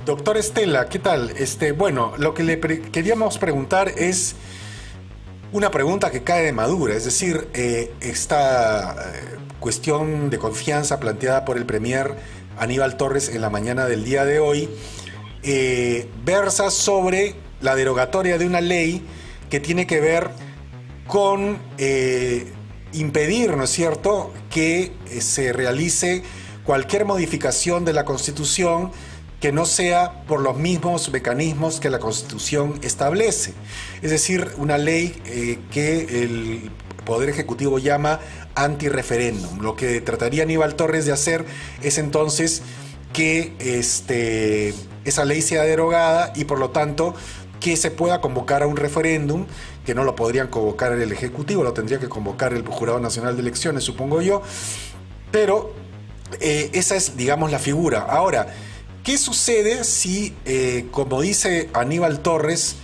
Doctor Estela, ¿qué tal? Bueno, lo que queríamos preguntar es una pregunta que cae de madura, es decir, esta cuestión de confianza planteada por el premier Aníbal Torres en la mañana del día de hoy, versa sobre la derogatoria de una ley que tiene que ver con impedir, ¿no es cierto?, que se realice cualquier modificación de la Constitución que no sea por los mismos mecanismos que la Constitución establece. Es decir, una ley que el Poder Ejecutivo llama antirreferéndum. Lo que trataría Aníbal Torres de hacer es entonces que esa ley sea derogada y por lo tanto que se pueda convocar a un referéndum, que no lo podrían convocar el Ejecutivo, lo tendría que convocar el Jurado Nacional de Elecciones, supongo yo, pero esa es, digamos, la figura. Ahora, ¿qué sucede si, como dice Aníbal Torres,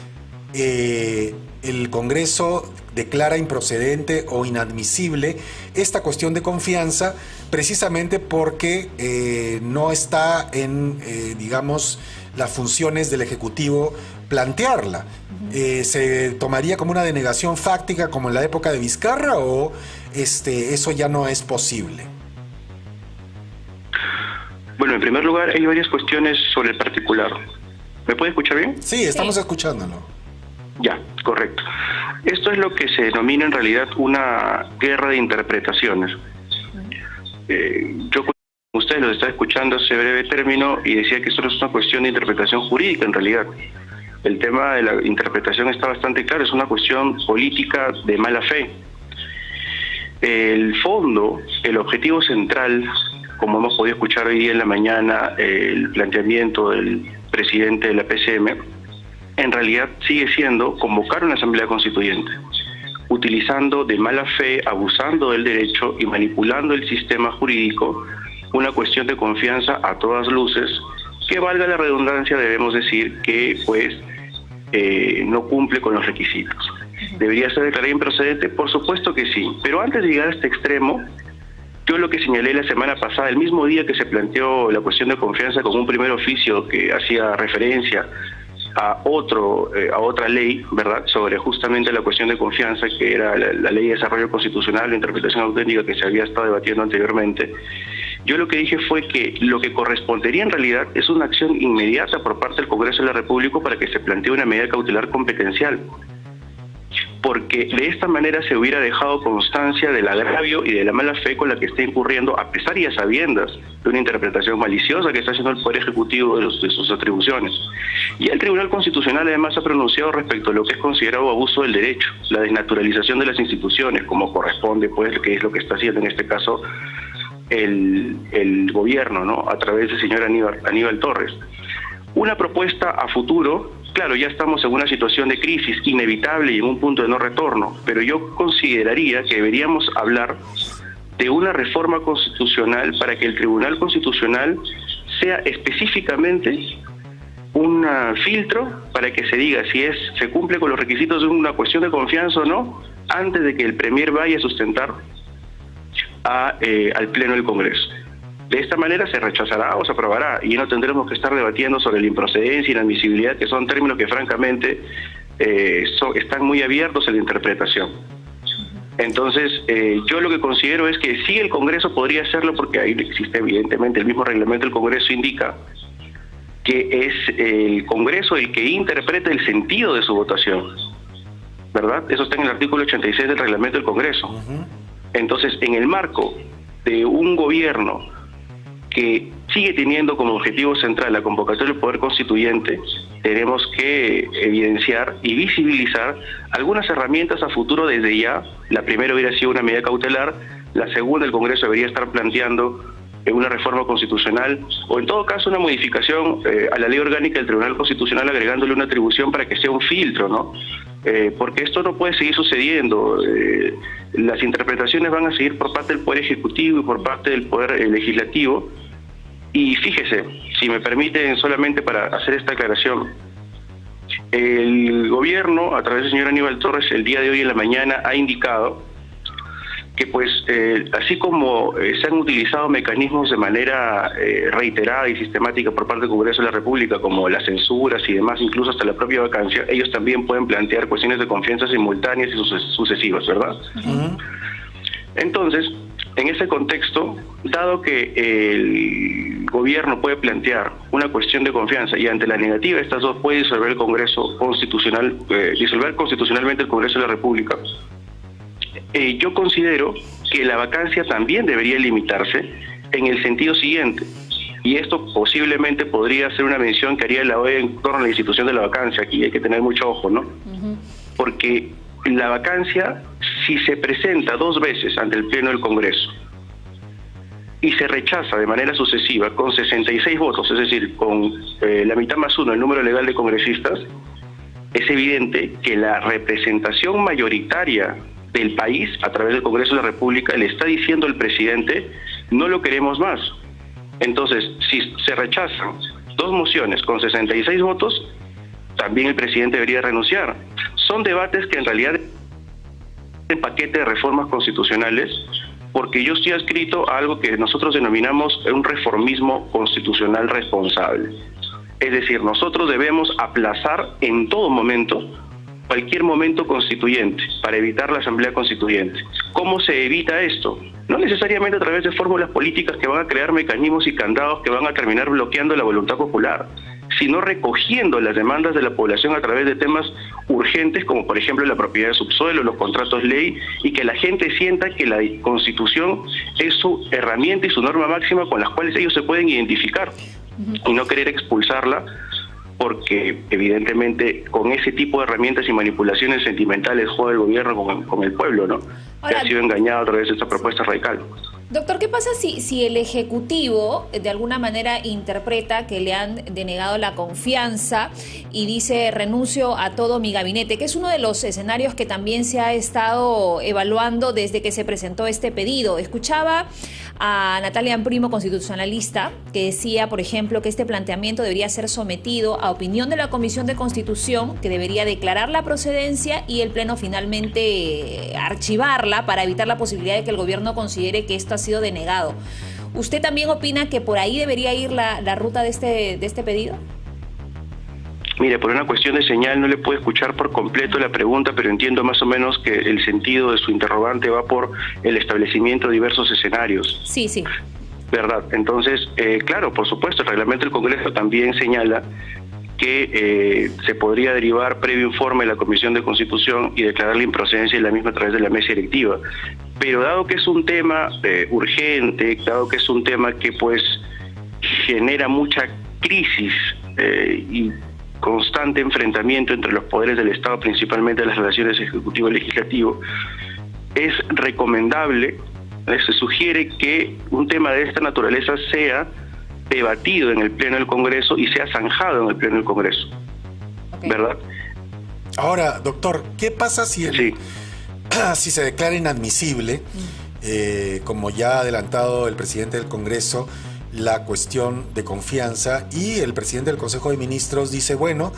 el Congreso declara improcedente o inadmisible esta cuestión de confianza precisamente porque no está en, digamos, las funciones del Ejecutivo plantearla? ¿Se tomaría como una denegación fáctica como en la época de Vizcarra o eso ya no es posible? Bueno, en primer lugar, hay varias cuestiones sobre el particular. ¿Me puede escuchar bien? Sí, estamos escuchándolo. Ya, correcto. Esto es lo que se denomina en realidad una guerra de interpretaciones. Yo, usted lo está escuchando hace breve término y decía que esto no es una cuestión de interpretación jurídica en realidad. El tema de la interpretación está bastante claro, es una cuestión política de mala fe. El fondo, el objetivo central, como hemos podido escuchar hoy día en la mañana, el planteamiento del presidente de la PCM, en realidad sigue siendo convocar una asamblea constituyente, utilizando de mala fe, abusando del derecho y manipulando el sistema jurídico, una cuestión de confianza a todas luces, que valga la redundancia, debemos decir que pues no cumple con los requisitos. ¿Debería ser declarada improcedente? Por supuesto que sí, pero antes de llegar a este extremo, yo lo que señalé la semana pasada, el mismo día que se planteó la cuestión de confianza con un primer oficio que hacía referencia a otra ley, ¿verdad?, sobre justamente la cuestión de confianza, que era la Ley de Desarrollo Constitucional, la interpretación auténtica que se había estado debatiendo anteriormente. Yo lo que dije fue que lo que correspondería en realidad es una acción inmediata por parte del Congreso de la República para que se plantee una medida cautelar competencial, porque de esta manera se hubiera dejado constancia del agravio y de la mala fe con la que está incurriendo, a pesar y a sabiendas de una interpretación maliciosa que está haciendo el Poder Ejecutivo de sus atribuciones. Y el Tribunal Constitucional además ha pronunciado respecto a lo que es considerado abuso del derecho, la desnaturalización de las instituciones, como corresponde, pues, que es lo que está haciendo en este caso el gobierno, ¿no?, a través del señor Aníbal Torres. Una propuesta a futuro. Claro, ya estamos en una situación de crisis inevitable y en un punto de no retorno, pero yo consideraría que deberíamos hablar de una reforma constitucional para que el Tribunal Constitucional sea específicamente un filtro para que se diga si se cumple con los requisitos de una cuestión de confianza o no, antes de que el Premier vaya a sustentar al Pleno del Congreso. De esta manera se rechazará o se aprobará y no tendremos que estar debatiendo sobre la improcedencia y inadmisibilidad, que son términos que francamente están muy abiertos a la interpretación. Entonces, yo lo que considero es que sí, el Congreso podría hacerlo, porque ahí existe evidentemente el mismo reglamento del Congreso indica que es el Congreso el que interpreta el sentido de su votación, ¿verdad? Eso está en el artículo 86 del reglamento del Congreso. Entonces, en el marco de un gobierno que sigue teniendo como objetivo central la convocatoria del Poder Constituyente, tenemos que evidenciar y visibilizar algunas herramientas a futuro desde ya. La primera hubiera sido una medida cautelar, la segunda, el Congreso debería estar planteando una reforma constitucional o en todo caso una modificación a la ley orgánica del Tribunal Constitucional, agregándole una atribución para que sea un filtro, ¿no? Porque esto no puede seguir sucediendo. Las interpretaciones van a seguir por parte del Poder Ejecutivo y por parte del Poder Legislativo. Y fíjese, si me permiten, solamente para hacer esta aclaración, el gobierno, a través del señor Aníbal Torres, el día de hoy en la mañana ha indicado que pues así como se han utilizado mecanismos de manera reiterada y sistemática por parte del Congreso de la República, como las censuras y demás, incluso hasta la propia vacancia, ellos también pueden plantear cuestiones de confianza simultáneas y sucesivas, ¿verdad? Entonces, en ese contexto, dado que el gobierno puede plantear una cuestión de confianza y ante la negativa de estas dos puede disolver el Congreso constitucional, disolver constitucionalmente el Congreso de la República, yo considero que la vacancia también debería limitarse en el sentido siguiente, y esto posiblemente podría ser una mención que haría la OEA en torno a la institución de la vacancia. Aquí hay que tener mucho ojo, ¿no? Porque la vacancia, si se presenta 2 veces ante el Pleno del Congreso y se rechaza de manera sucesiva con 66 votos, es decir, con la mitad más 1 el número legal de congresistas, es evidente que la representación mayoritaria del país, a través del Congreso de la República, le está diciendo al presidente: no lo queremos más. Entonces, si se rechazan 2 mociones con 66 votos, también el presidente debería renunciar. Son debates que en realidad el paquete de reformas constitucionales, porque yo estoy adscrito a algo que nosotros denominamos un reformismo constitucional responsable. Es decir, nosotros debemos aplazar en todo momento cualquier momento constituyente para evitar la Asamblea Constituyente. ¿Cómo se evita esto? No necesariamente a través de fórmulas políticas que van a crear mecanismos y candados que van a terminar bloqueando la voluntad popular, sino recogiendo las demandas de la población a través de temas urgentes como por ejemplo la propiedad de subsuelo, los contratos ley, y que la gente sienta que la Constitución es su herramienta y su norma máxima con las cuales ellos se pueden identificar y no querer expulsarla, porque evidentemente con ese tipo de herramientas y manipulaciones sentimentales juega el gobierno con el pueblo, ¿no? Ahora, que ha sido engañado a través de esta propuesta radical. Doctor, ¿qué pasa si el Ejecutivo de alguna manera interpreta que le han denegado la confianza y dice: renuncio a todo mi gabinete? Que es uno de los escenarios que también se ha estado evaluando desde que se presentó este pedido. Escuchaba a Natalia Amprimo, constitucionalista, que decía, por ejemplo, que este planteamiento debería ser sometido a opinión de la Comisión de Constitución, que debería declarar la procedencia y el Pleno finalmente archivarla para evitar la posibilidad de que el gobierno considere que esto ha sido denegado. ¿Usted también opina que por ahí debería ir la ruta de este pedido? Mire, por una cuestión de señal no le puedo escuchar por completo la pregunta, pero entiendo más o menos que el sentido de su interrogante va por el establecimiento de diversos escenarios. Sí, sí. ¿Verdad? Entonces, claro, por supuesto, el reglamento del Congreso también señala que se podría derivar previo informe de la Comisión de Constitución y declarar la improcedencia de la misma a través de la mesa directiva. Pero dado que es un tema urgente, dado que es un tema que pues genera mucha crisis y constante enfrentamiento entre los poderes del Estado, principalmente las relaciones ejecutivo-legislativo, es recomendable, se sugiere que un tema de esta naturaleza sea debatido en el Pleno del Congreso y sea zanjado en el Pleno del Congreso. Okay. ¿Verdad? Ahora, doctor, ¿qué pasa si si se declara inadmisible, como ya ha adelantado el presidente del Congreso, la cuestión de confianza, y el presidente del Consejo de Ministros dice, bueno,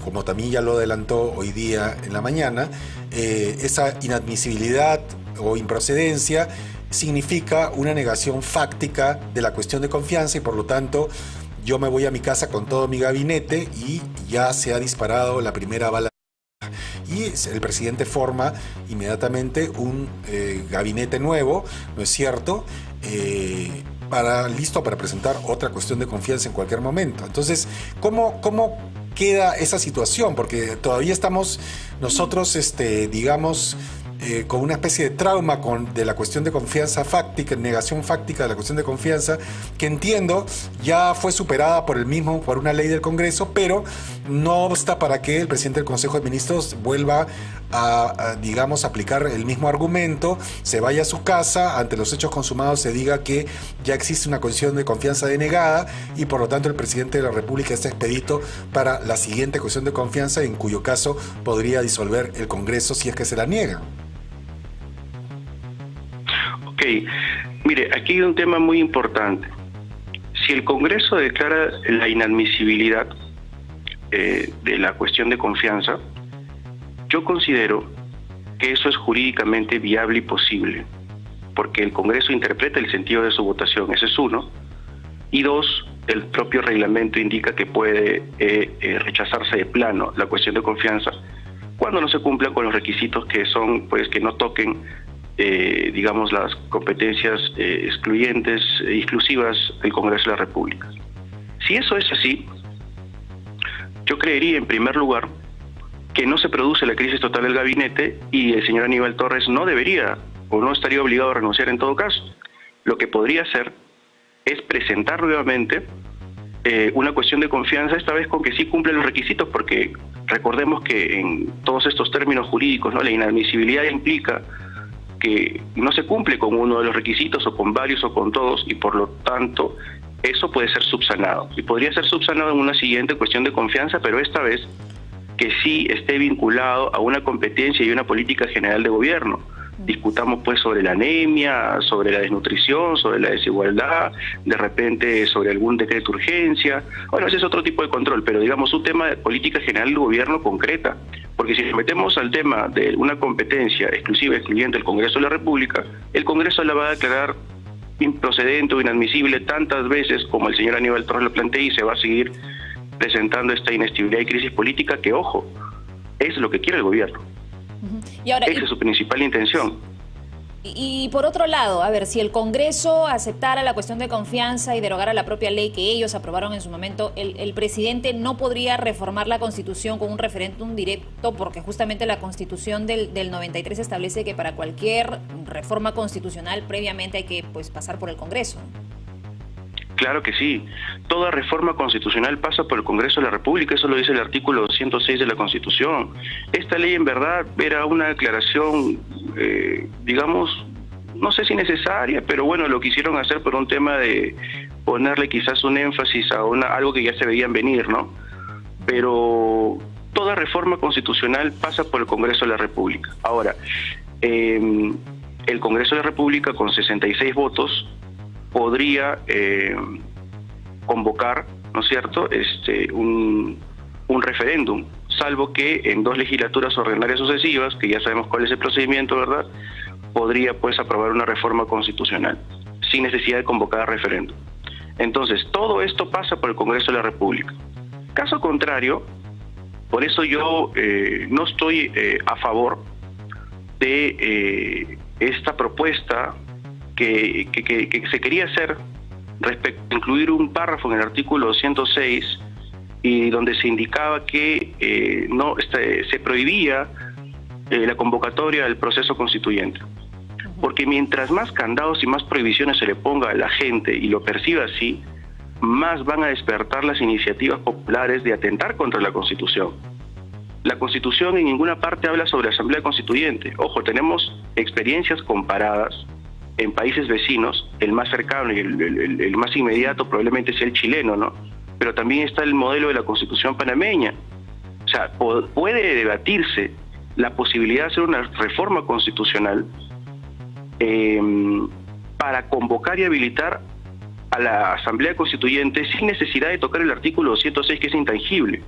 como también ya lo adelantó hoy día en la mañana, esa inadmisibilidad o improcedencia significa una negación fáctica de la cuestión de confianza y por lo tanto yo me voy a mi casa con todo mi gabinete y ya se ha disparado la primera bala y el presidente forma inmediatamente un gabinete nuevo, ¿no es cierto?, listo para presentar otra cuestión de confianza en cualquier momento. Entonces, ¿cómo queda esa situación? Porque todavía estamos nosotros, digamos, con una especie de trauma de la cuestión de confianza fáctica, negación fáctica de la cuestión de confianza, que entiendo ya fue superada por una ley del Congreso, pero no obsta para que el presidente del Consejo de Ministros vuelva digamos, aplicar el mismo argumento, se vaya a su casa, ante los hechos consumados se diga que ya existe una cuestión de confianza denegada y por lo tanto el presidente de la República está expedito para la siguiente cuestión de confianza, en cuyo caso podría disolver el Congreso si es que se la niega. Ok, mire, aquí hay un tema muy importante. Si el Congreso declara la inadmisibilidad de la cuestión de confianza, yo considero que eso es jurídicamente viable y posible, porque el Congreso interpreta el sentido de su votación, ese es uno, y dos, el propio reglamento indica que puede rechazarse de plano la cuestión de confianza cuando no se cumplan con los requisitos que son, pues, que no toquen, digamos, las competencias exclusivas del Congreso de la República. Si eso es así, yo creería, en primer lugar, que no se produce la crisis total del gabinete y el señor Aníbal Torres no debería o no estaría obligado a renunciar en todo caso. Lo que podría hacer es presentar nuevamente una cuestión de confianza, esta vez con que sí cumple los requisitos, porque recordemos que en todos estos términos jurídicos, ¿no?, la inadmisibilidad implica que no se cumple con uno de los requisitos o con varios o con todos, y por lo tanto eso puede ser subsanado, y podría ser subsanado en una siguiente cuestión de confianza, pero esta vez que sí esté vinculado a una competencia y una política general de gobierno. Discutamos pues sobre la anemia, sobre la desnutrición, sobre la desigualdad, de repente sobre algún decreto de urgencia. Bueno, ese es otro tipo de control, pero digamos un tema de política general del gobierno concreta, porque si nos metemos al tema de una competencia exclusiva, excluyente del Congreso de la República, el Congreso la va a declarar improcedente o inadmisible tantas veces como el señor Aníbal Torres lo plantea, y se va a seguir presentando esta inestabilidad y crisis política que, ojo, es lo que quiere el gobierno. Y ahora, esa es su principal intención. Y por otro lado, a ver, si el Congreso aceptara la cuestión de confianza y derogara la propia ley que ellos aprobaron en su momento, el presidente no podría reformar la Constitución con un referéndum directo, porque justamente la Constitución del 93 establece que para cualquier reforma constitucional previamente hay que, pues, pasar por el Congreso. Claro que sí. Toda reforma constitucional pasa por el Congreso de la República, eso lo dice el artículo 206 de la Constitución. Esta ley en verdad era una aclaración, digamos, no sé si necesaria, pero bueno, lo quisieron hacer por un tema de ponerle quizás un énfasis a algo que ya se veían venir, ¿no? Pero toda reforma constitucional pasa por el Congreso de la República. Ahora, el Congreso de la República con 66 votos podría convocar, ¿no es cierto?, un referéndum, salvo que en 2 legislaturas ordinarias sucesivas, que ya sabemos cuál es el procedimiento, ¿verdad?, podría pues aprobar una reforma constitucional, sin necesidad de convocar a referéndum. Entonces, todo esto pasa por el Congreso de la República. Caso contrario, por eso yo no estoy a favor de esta propuesta que se quería hacer respecto a incluir un párrafo en el artículo 206 y donde se indicaba que se prohibía la convocatoria del proceso constituyente. Porque mientras más candados y más prohibiciones se le ponga a la gente y lo perciba así, más van a despertar las iniciativas populares de atentar contra la Constitución. La Constitución en ninguna parte habla sobre Asamblea Constituyente. Ojo, tenemos experiencias comparadas en países vecinos, el más cercano y el más inmediato probablemente sea el chileno, ¿no? Pero también está el modelo de la Constitución panameña. O sea, puede debatirse la posibilidad de hacer una reforma constitucional para convocar y habilitar a la Asamblea Constituyente sin necesidad de tocar el artículo 206, que es intangible.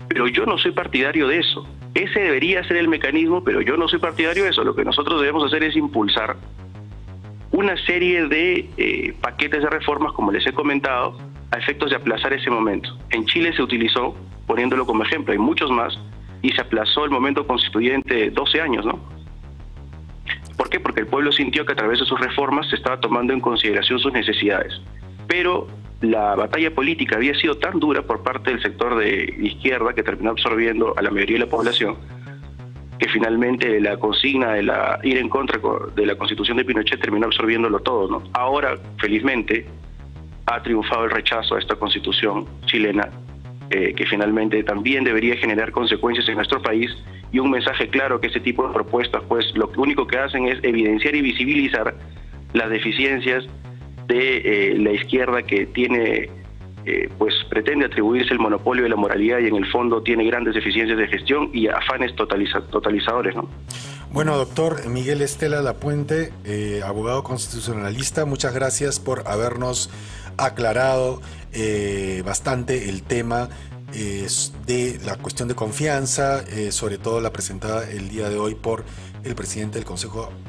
Pero yo no soy partidario de eso. Ese debería ser el mecanismo, pero yo no soy partidario de eso. Lo que nosotros debemos hacer es impulsar una serie de paquetes de reformas, como les he comentado, a efectos de aplazar ese momento. En Chile se utilizó, poniéndolo como ejemplo, hay muchos más, y se aplazó el momento constituyente 12 años, ¿no? ¿Por qué? Porque el pueblo sintió que a través de sus reformas se estaba tomando en consideración sus necesidades. Pero la batalla política había sido tan dura por parte del sector de izquierda, que terminó absorbiendo a la mayoría de la población, que finalmente la consigna de ir en contra de la Constitución de Pinochet terminó absorbiéndolo todo, ¿no? Ahora, felizmente, ha triunfado el rechazo a esta Constitución chilena, que finalmente también debería generar consecuencias en nuestro país, y un mensaje claro que este tipo de propuestas, pues lo único que hacen es evidenciar y visibilizar las deficiencias de la izquierda, que tiene, pues pretende atribuirse el monopolio de la moralidad y en el fondo tiene grandes deficiencias de gestión y afanes totalizadores, ¿no? Bueno, doctor Miguel Estela Lapuente, abogado constitucionalista, muchas gracias por habernos aclarado bastante el tema de la cuestión de confianza, sobre todo la presentada el día de hoy por el presidente del Consejo